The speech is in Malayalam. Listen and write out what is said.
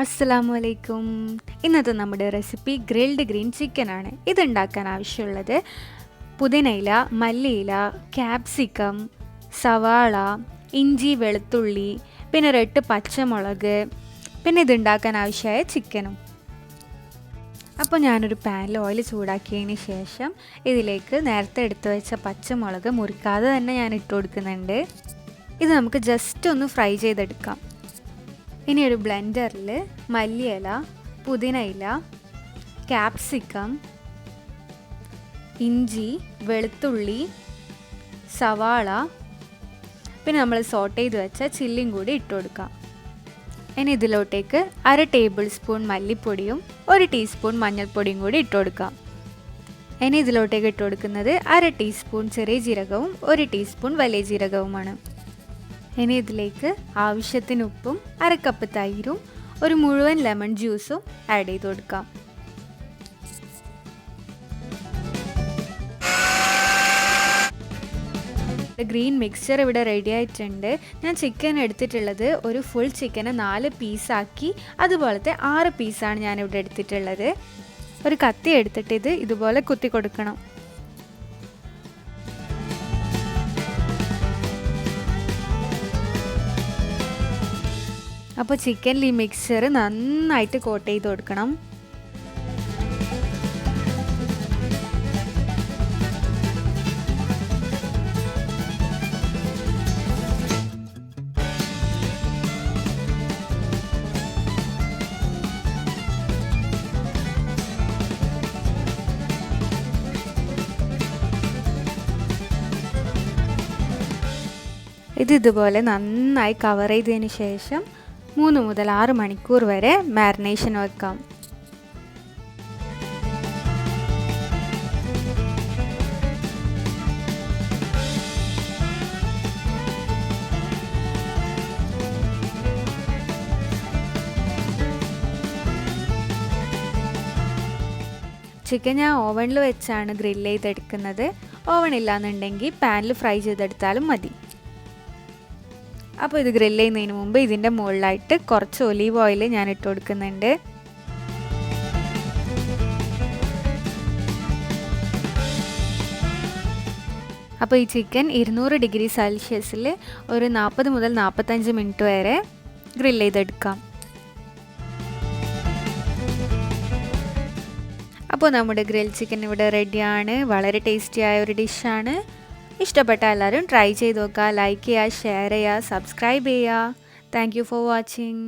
അസ്സലാമു അലൈക്കും. ഇന്നത്തെ നമ്മുടെ റെസിപ്പി ഗ്രിൽഡ് ഗ്രീൻ ചിക്കൻ ആണ്. ഇതുണ്ടാക്കാൻ ആവശ്യമുള്ളത് പുതിനയില, മല്ലിയില, ക്യാപ്സിക്കം, സവാള, ഇഞ്ചി, വെളുത്തുള്ളി, പിന്നെ 8 പച്ചമുളക്, പിന്നെ ഇതുണ്ടാക്കാൻ ആവശ്യമായ ചിക്കനും. അപ്പോൾ ഞാനൊരു പാനിൽ ഓയിൽ ചൂടാക്കിയതിന് ശേഷം ഇതിലേക്ക് നേരത്തെ എടുത്തു വെച്ച പച്ചമുളക് മുറിക്കാതെ തന്നെ ഞാൻ ഇട്ട് കൊടുക്കുന്നുണ്ട്. ഇത് നമുക്ക് ജസ്റ്റ് ഒന്ന് ഫ്രൈ ചെയ്തെടുക്കാം. ഇനി ഒരു ബ്ലെൻഡറിൽ മല്ലിയില, പുതിനയില, ക്യാപ്സിക്കം, ഇഞ്ചി, വെളുത്തുള്ളി, സവാള, പിന്നെ നമ്മൾ സോട്ട് ചെയ്ത് വെച്ച ചില്ലിയും കൂടി ഇട്ട് കൊടുക്കാം. ഇനി ഇതിലോട്ടേക്ക് 1/2 ടേബിൾ സ്പൂൺ മല്ലിപ്പൊടിയും 1 ടീസ്പൂൺ മഞ്ഞൾപ്പൊടിയും കൂടി ഇട്ട് കൊടുക്കാം. ഇനി ഇതിലോട്ടേക്ക് ഇട്ട് കൊടുക്കുന്നത് 1/2 ടീസ്പൂൺ ചെറിയ ജീരകവും 1 ടീസ്പൂൺ വലിയ ജീരകവുമാണ്. ഇനി ഇതിലേക്ക് ആവശ്യത്തിന് ഉപ്പും 1/2 കപ്പ് തൈരും ഒരു മുഴുവൻ ലെമൺ ജ്യൂസും ആഡ് ചെയ്ത് കൊടുക്കാം. ഗ്രീൻ മിക്സ്ചർ ഇവിടെ റെഡി ആയിട്ടുണ്ട്. ഞാൻ ചിക്കൻ എടുത്തിട്ടുള്ളത് ഒരു ഫുൾ ചിക്കനെ 4 പീസാക്കി, അതുപോലത്തെ 6 പീസാണ് ഞാനിവിടെ എടുത്തിട്ടുള്ളത്. ഒരു കത്തി എടുത്തിട്ട് ഇത് ഇതുപോലെ കുത്തി കൊടുക്കണം. അപ്പോൾ ചിക്കനിൽ ഈ മിക്സ്ചർ നന്നായിട്ട് കോട്ട് ചെയ്ത് കൊടുക്കണം. ഇതുപോലെ നന്നായി കവർ ചെയ്തതിന് ശേഷം 3 മുതൽ 6 മണിക്കൂർ വരെ മാരിനേഷൻ വെക്കാം. ചിക്കൻ ഞാൻ ഓവനിൽ വെച്ചാണ് ഗ്രില്ല് ചെയ്തെടുക്കുന്നത്. ഓവൻ ഇല്ലാന്നുണ്ടെങ്കിൽ പാനിൽ ഫ്രൈ ചെയ്തെടുത്താലും മതി. അപ്പോൾ ഇത് ഗ്രില്ല് ചെയ്യുന്നതിന് മുമ്പ് ഇതിൻ്റെ മുകളിലായിട്ട് കുറച്ച് ഒലീവ് ഓയിൽ ഞാൻ ഇട്ട് കൊടുക്കുന്നുണ്ട്. അപ്പോൾ ഈ ചിക്കൻ 200 ഡിഗ്രി സെൽഷ്യസിൽ ഒരു 40 മുതൽ 45 മിനിറ്റ് വരെ ഗ്രില്ല് ചെയ്തെടുക്കാം. അപ്പോൾ നമ്മുടെ ഗ്രിൽ ചിക്കൻ ഇവിടെ റെഡിയാണ്. വളരെ ടേസ്റ്റിയായ ഒരു ഡിഷാണ്. ഇഷ്ടപ്പെട്ട എല്ലാവരും ട്രൈ ചെയ്ത് നോക്കുക. ലൈക്ക് ചെയ്യുക, ഷെയർ ചെയ്യുക, സബ്സ്ക്രൈബ് ചെയ്യുക. Thank you for watching.